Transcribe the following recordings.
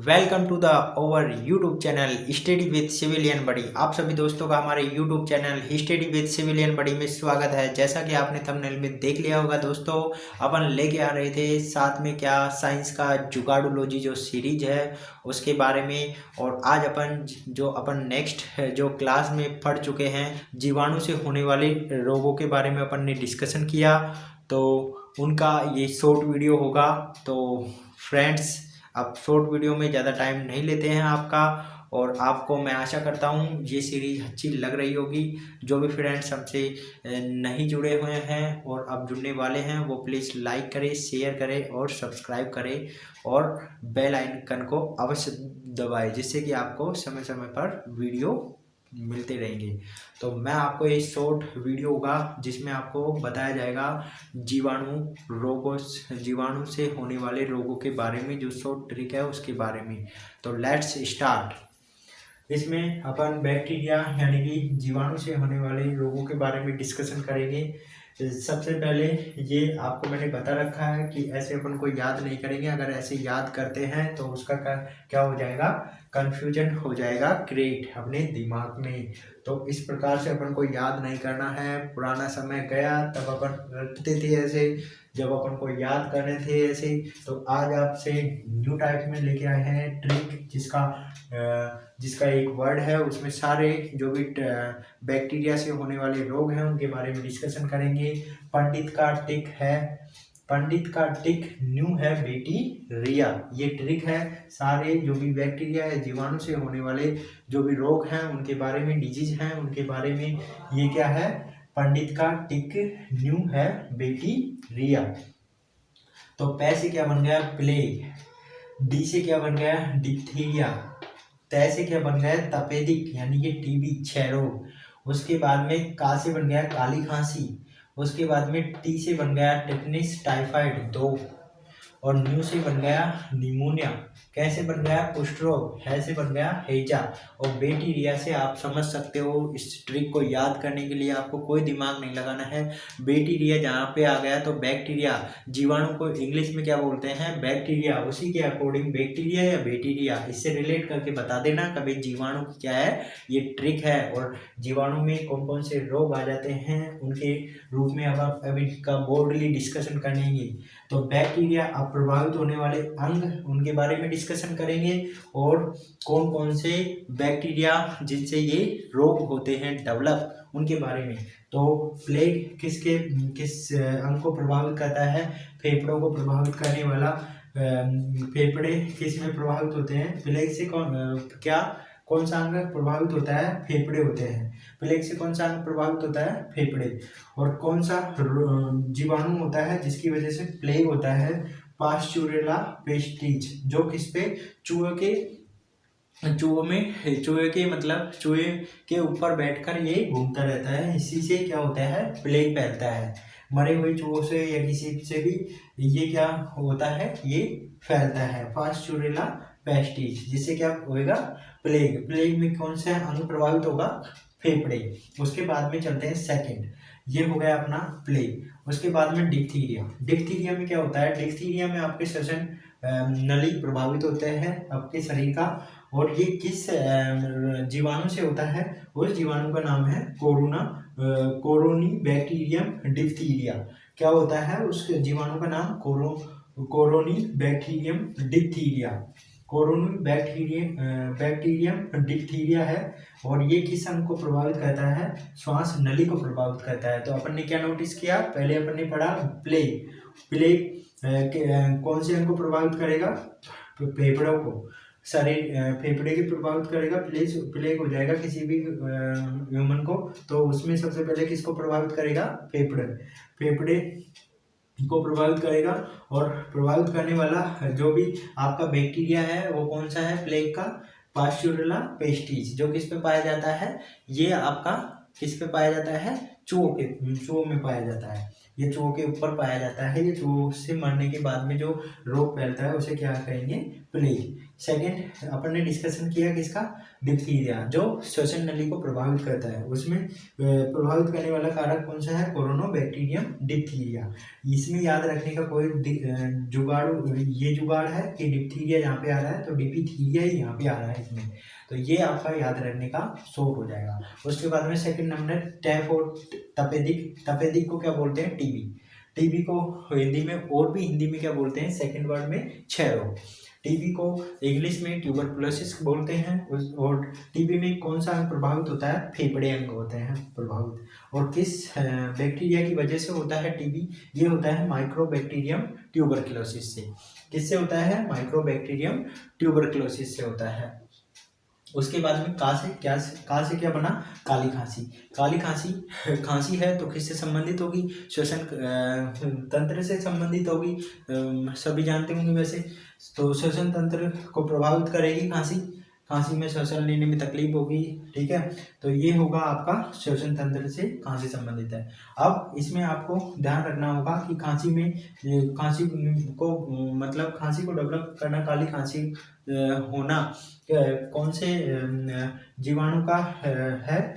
Welcome to the over YouTube channel study with civilian buddy. आप सभी दोस्तों का हमारे YouTube channel study with civilian buddy में स्वागत है। जैसा कि आपने थंबनेल में देख लिया होगा दोस्तों, अपन लेके आ रहे थे साथ में क्या साइंस का जुगाड़ोलॉजी जो सीरीज है उसके बारे में। और आज अपन नेक्स्ट जो क्लास में पढ़ चुके हैं जीवाणु से होने वाले रोगों के बारे में अपन ने डिस्कशन किया, तो उनका ये शॉर्ट वीडियो होगा। तो फ्रेंड्स, अब शॉर्ट वीडियो में ज़्यादा टाइम नहीं लेते हैं आपका, और आपको मैं आशा करता हूँ ये सीरीज़ अच्छी लग रही होगी। जो भी फ्रेंड्स हमसे नहीं जुड़े हुए हैं और अब जुड़ने वाले हैं वो प्लीज़ लाइक करें, शेयर करें और सब्सक्राइब करें, और बेल आइकन को अवश्य दबाएं, जिससे कि आपको समय समय पर वीडियो मिलते रहेंगे। तो मैं आपको एक शॉर्ट वीडियो होगा जिसमें आपको बताया जाएगा जीवाणु से होने वाले रोगों के बारे में, जो शॉर्ट ट्रिक है उसके बारे में। तो लेट्स स्टार्ट। इसमें अपन बैक्टीरिया यानी कि जीवाणु से होने वाले रोगों के बारे में डिस्कशन करेंगे। सबसे पहले ये आपको मैंने बता रखा है कि ऐसे अपन को याद नहीं करेंगे। अगर ऐसे याद करते हैं तो उसका क्या हो जाएगा, कंफ्यूजन हो जाएगा क्रिएट अपने दिमाग में। तो इस प्रकार से अपन को याद नहीं करना है। पुराना समय गया तब अपन रटते थे ऐसे, जब अपन को याद करने थे ऐसे। तो आज आपसे न्यू टाइप में लेके आए हैं ट्रिक, जिसका एक वर्ड है, उसमें सारे जो भी बैक्टीरिया से होने वाले रोग हैं उनके बारे में डिस्कशन करेंगे। पंडित का टिक न्यू है बेटी रिया, ये ट्रिक है। सारे जो भी बैक्टीरिया है, जीवाणु से होने वाले जो भी रोग हैं उनके बारे में, डिजीज हैं उनके बारे में, ये क्या है, पंडित का टिक न्यू है बेटी रिया। तो पै से क्या बन गया, प्लेग। डी से क्या बन गया, डिप्थीरिया। तै से क्या बन गया, तपेदिक यानी कि टीबी, क्षय रोग। उसके बाद में का से बन गया काली खांसी। उसके बाद में टी से बन गया टेटनिस, टाइफाइड 2। और न्यू से बन गया निमोनिया। कैसे बन गया, कुष्ठ रोग। है से बन गया हैजा। और बैक्टीरिया से आप समझ सकते हो, इस ट्रिक को याद करने के लिए आपको कोई दिमाग नहीं लगाना है। बैक्टीरिया जहाँ पे आ गया तो बैक्टीरिया, जीवाणु को इंग्लिश में क्या बोलते हैं, बैक्टीरिया। उसी के अकॉर्डिंग बैक्टीरिया या बैक्टीरिया इससे रिलेट करके बता देना कभी जीवाणु क्या है, ये ट्रिक है। और जीवाणु में कौन कौन से रोग आ जाते हैं उनके रूप में अब अभी का बोर्डली डिस्कशन करेंगे। तो बैक्टीरिया अब प्रभावित होने वाले अंग उनके बारे में डिस्कशन करेंगे, और कौन कौन से बैक्टीरिया जिनसे ये रोग होते हैं डेवलप, उनके बारे में। तो प्लेग किस अंग को प्रभावित करता है, फेफड़ों को प्रभावित करने वाला। फेफड़े किस में प्रभावित होते हैं, प्लेग से कौन सा अंग प्रभावित होता है, फेफड़े होते हैं। प्लेग से कौन सा अंग प्रभावित होता है, फेफड़े। और कौन सा जीवाणु होता है जिसकी वजह से प्लेग होता है, पास्चुरेला पेस्टिज, जो किस पे, चूहे के ऊपर बैठकर ये घूमता रहता है। इसी से क्या होता है, प्लेग फैलता है। मरे हुए चूहों से या किसी से भी ये क्या होता है, ये फैलता है, पास्चुरेला पेस्टिज, जिससे क्या होएगा, प्लेग। प्लेग में कौन सा अंग प्रभावित होगा, फेफड़े। उसके बाद में चलते हैं सेकंड, ये हो गया अपना प्लेग। उसके बाद में डिप्थीरिया। डिप्थीरिया में क्या होता है, डिप्थीरिया में आपके श्वसन नली प्रभावित होते हैं आपके शरीर का। और ये किस जीवाणु से होता है, उस जीवाणु का नाम है कोरोनी बैक्टीरियम डिप्थीरिया। क्या होता है उस जीवाणु का नाम, कोरोनी बैक्टीरियम डिप्थीरिया। कोरोनी बैक्टीरियम डिप्थीरिया है। और ये किस अंग को प्रभावित करता है, श्वास नली को प्रभावित करता है। तो अपन ने क्या नोटिस किया, पहले अपन ने पढ़ा प्लेग कौन से अंग को प्रभावित करेगा, फेफड़ों को, शरीर फेफड़े की प्रभावित करेगा। प्लेग हो जाएगा किसी भी ह्यूमन को, तो उसमें सबसे पहले किसको प्रभावित करेगा, फेफड़े को प्रभावित करेगा। और प्रभावित करने वाला जो भी आपका बैक्टीरिया है वो कौन सा है, प्लेग का, पास्चुरेला पेस्टिज, जो किस पे पाया जाता है, ये आपका किस पे पाया जाता है, चूहों में पाया जाता है। ये चूहों के ऊपर पाया जाता है। ये चूहों से मरने के बाद में जो रोग फैलता है उसे क्या कहेंगे, प्लेग। सेकंड अपन ने डिस्कशन किया किसका, डिप्थीरिया जो श्वसन नली को प्रभावित करता है, उसमें प्रभावित करने वाला कारक कौन सा है, कोरोनोबैक्टीरियम डिप्थीरिया। इसमें याद रखने का कोई जुगाड़, ये जुगाड़ है कि डिप्थीरिया यहाँ पे आ रहा है तो डिप्थीरिया ही यहाँ पे आ रहा है इसमें, तो ये आपका याद रखने का शोर हो जाएगा। उसके बाद में सेकंड नंबर टाइफॉइड तपेदिक, तपेदिक को क्या बोलते हैं, टीबी। टीबी को हिंदी में, और भी हिंदी में क्या बोलते हैं, सेकंड वर्ड में क्षय रोग। टीबी को इंग्लिश में ट्यूबरकुलोसिस बोलते हैं। और टीबी में कौन सा अंग प्रभावित होता है, फेफड़े अंग होते हैं प्रभावित। और किस बैक्टीरिया की वजह से होता है टीबी, ये होता है माइक्रोबैक्टीरियम ट्यूबरकुलोसिस से। किससे होता है, माइक्रोबैक्टीरियम ट्यूबरकुलोसिस से होता है। उसके बाद में का से क्या बना, काली खांसी। काली खांसी खांसी है तो किससे संबंधित होगी, श्वसन तंत्र से संबंधित होगी, सभी जानते होंगे वैसे। तो श्वसन तंत्र को प्रभावित करेगी खांसी, खांसी में श्वसन लेने में तकलीफ होगी, ठीक है। तो ये होगा आपका श्वसन तंत्र से खांसी संबंधित है। अब इसमें आपको ध्यान रखना होगा कि खांसी में, खांसी को मतलब खांसी को डेवलप करना, काली खांसी होना कौन से जीवाणु का है,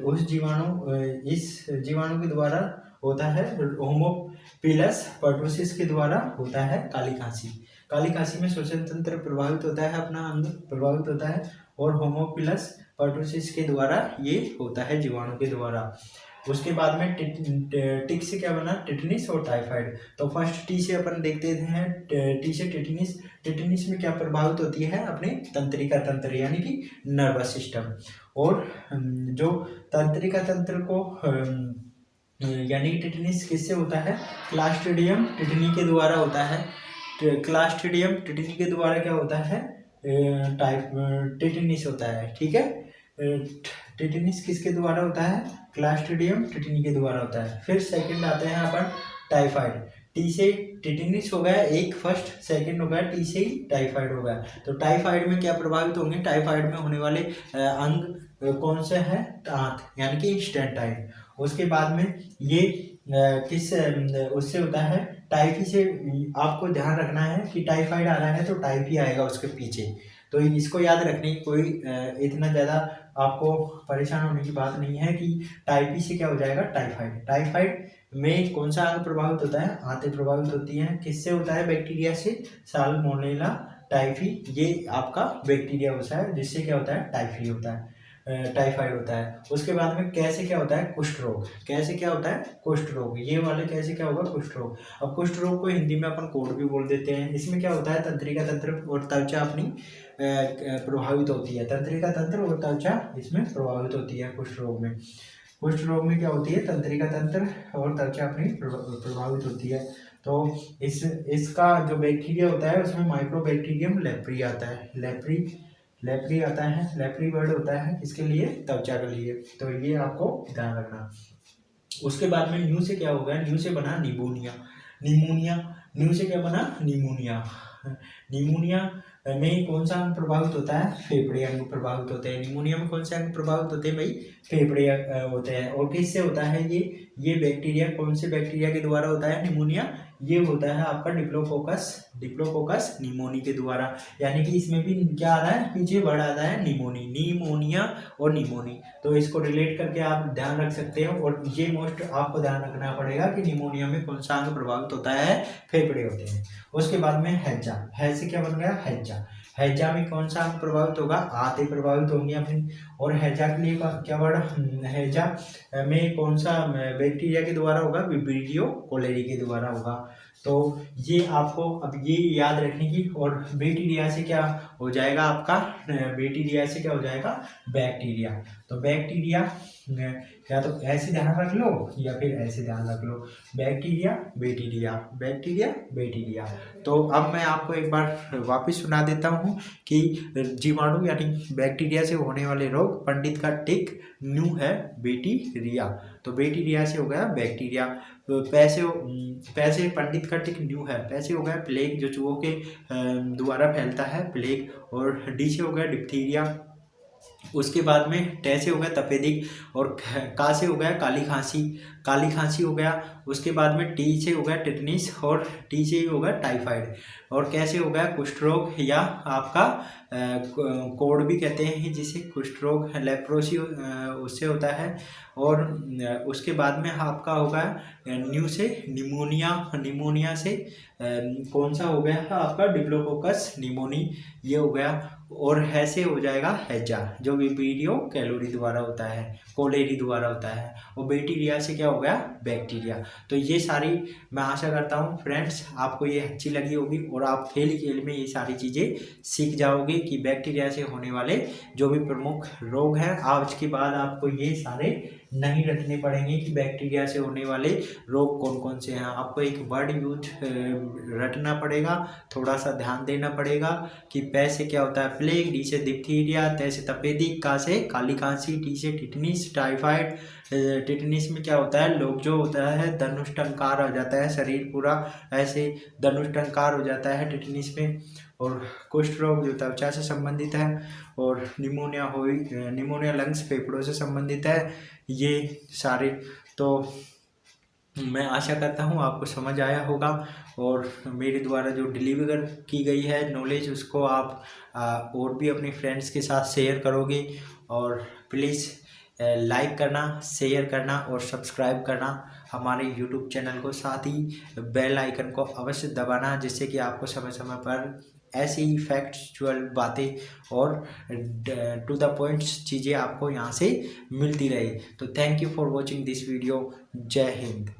उस जीवाणु, इस जीवाणु के द्वारा होता है, होमोफिलस पर्टुसिस के द्वारा होता है काली खांसी। काली खांसी में श्वसन तंत्र प्रभावित होता है, अपना अंग प्रभावित होता है, और होमोफिलस पर्टुसिस के द्वारा ये होता है, जीवाणु के द्वारा। उसके बाद में टिक से क्या बना, टिटनिस और टाइफाइड। तो फर्स्ट टी से अपन देखते हैं, टी से टिटनिस। टिटनिस में क्या प्रभावित होती है, अपने तंत्रिका तंत्र यानी कि नर्वस सिस्टम। और जो तंत्रिका तंत्र को यानी कि टिटनिस किससे होता है, क्लास्ट्रीडियम टिटनी के द्वारा होता है। क्लास्ट्रीडियम टिटनी के द्वारा क्या होता है, टिटनिस होता है, ठीक है। टिटनिस किसके द्वारा होता है, क्लास्ट्रीडियम टिटनी के द्वारा होता है। फिर सेकंड आते हैं अपन टाइफाइड। टी से टिटनिस हो गया एक, फर्स्ट, सेकंड हो गया टी से ही टाइफाइड हो गया। तो टाइफाइड में क्या प्रभावित होंगे, टाइफाइड में होने वाले अंग कौन से है, दांत यानी कि स्टेंटाइड। उसके बाद में ये किस उससे होता है, टाइफी से। आपको ध्यान रखना है कि टाइफाइड आ रहा है तो टाइफी आएगा उसके पीछे, तो इसको याद रखने की कोई इतना ज़्यादा आपको परेशान होने की बात नहीं है कि टाइफी से क्या हो जाएगा, टाइफाइड। टाइफाइड में कौन सा अंग प्रभावित होता है, आंतें प्रभावित होती हैं। किससे होता है, बैक्टीरिया से, साल्मोनेला टाइफी, ये आपका बैक्टीरिया होता है जिससे क्या होता है, टाइफी होता है, टाइफाइड होता है। उसके बाद में कैसे क्या होता है, कुष्ठ रोग। कैसे क्या होता है, कुष्ठ रोग, ये वाले कैसे क्या होगा, कुष्ठ रोग। अब कुष्ठ रोग को हिंदी में अपन कोढ़ भी बोल देते हैं। इसमें क्या होता है, तंत्रिका तंत्र और त्वचा अपनी प्रभावित होती है। तंत्रिका तंत्र और त्वचा इसमें प्रभावित होती है कुष्ठ रोग में। कुष्ठ रोग में क्या होती है, तंत्रिका तंत्र और त्वचा अपनी प्रभावित होती है। तो इसका जो बैक्टीरिया होता है उसमें माइक्रोबैक्टीरियम लेप्री आता है, लेप्री आता है, लेप्री वर्ड होता है इसके लिए, त्वचा के लिए। तो ये आपको ध्यान रखना। उसके बाद में न्यू से क्या होगा, न्यू से बना निमोनिया। न्यू से क्या बना, निमोनिया में कौन सा अंग प्रभावित होता है, फेफड़े अंग प्रभावित होते हैं। निमोनिया में कौन से अंग प्रभावित होते हैं भाई, फेफड़े होते हैं। और किससे होता है ये बैक्टीरिया, कौन से बैक्टीरिया के द्वारा होता है निमोनिया, ये होता है आपका डिप्लोकोकस निमोनी के द्वारा। यानी कि इसमें भी क्या आ रहा है, पीछे वर्ड आता है निमोनिया और निमोनी। तो इसको रिलेट करके आप ध्यान रख सकते हो। और ये मोस्ट आपको ध्यान रखना पड़ेगा कि निमोनिया में कौन सा अंग प्रभावित होता है, फेफड़े होते हैं। उसके बाद में हैजा, है से क्या बन गया, हैजा में कौन सा अंग प्रभावित होगा, आंतें प्रभावित होंगी अपनी। और हैजा के लिए क्या वर्ड, हैजा में कौन सा बैक्टीरिया के द्वारा होगा, विब्रियो कोलेरी के द्वारा होगा। तो ये आपको अब ये याद रखने की। और बैक्टीरिया से क्या हो जाएगा आपका, बैक्टीरिया से क्या हो जाएगा, बैक्टीरिया। तो बैक्टीरिया या तो ऐसे ध्यान रख लो या फिर ऐसे ध्यान रख लो, बैक्टीरिया। तो अब मैं आपको एक बार वापस सुना देता हूँ कि जीवाणु यानी बैक्टीरिया से होने वाले रोग, पंडित का टिक, न्यू है बैक्टीरिया। तो बैक्टीरिया से हो गया बैक्टीरिया। पैसे पंडित का टिक न्यू है, पैसे हो गया प्लेग जो चूहों के द्वारा फैलता है, प्लेग। और डी से हो गया डिप्थीरिया। उसके बाद में टे से हो गया तपेदिक और का से हो गया काली खांसी हो गया। उसके बाद में टी से हो गया टिटनिस और टी से हो गया टाइफाइड और कैसे हो गया कुष्ठ रोग या आपका कोड़ भी कहते हैं जिसे कुष्ठ रोग लेप्रोसी उससे होता है। और उसके बाद में आपका होगा न्यू से निमोनिया से कौन सा हो गया आपका डिप्लोकोकस निमोनी ये हो गया। और ऐसे हो जाएगा हैजा जो वीडियो कैलोरी द्वारा होता है कोलेरी द्वारा होता है। और बैक्टीरिया से क्या हो गया बैक्टीरिया। तो ये सारी मैं आशा करता हूँ फ्रेंड्स आपको ये अच्छी लगी होगी और आप खेल में ये सारी चीज़ें सीख जाओगे कि बैक्टीरिया से होने वाले जो भी प्रमुख रोग हैं। आज के बाद आपको ये सारे नहीं रटने पड़ेंगे कि बैक्टीरिया से होने वाले रोग कौन कौन से हैं। आपको एक वर्ड यूज रटना पड़ेगा, थोड़ा सा ध्यान देना पड़ेगा कि पै से क्या होता है प्लेग, डी से डिप्थीरिया, तै से तपेदिक, का से काली खांसी, टी से टिटनिस टाइफाइड। टिटनिस में क्या होता है लोग जो होता है धनुष्टंकार हो जाता है शरीर पूरा ऐसे धनुष्टंकार हो जाता है टिटनिस में। और कुष्ठ रोग जो त्वचा से संबंधित है और निमोनिया लंग्स फेफड़ों से संबंधित है। ये सारे तो मैं आशा करता हूँ आपको समझ आया होगा और मेरे द्वारा जो डिलीवर की गई है नॉलेज उसको आप और भी अपने फ्रेंड्स के साथ शेयर करोगे। और प्लीज़ लाइक करना, शेयर करना और सब्सक्राइब करना हमारे यूट्यूब चैनल को, साथ ही बेल आइकन को अवश्य दबाना जिससे कि आपको समय समय पर ऐसी ही फैक्चुअल बातें और टू द पॉइंट्स चीज़ें आपको यहाँ से मिलती रहे। तो thank you for watching this video. जय हिंद।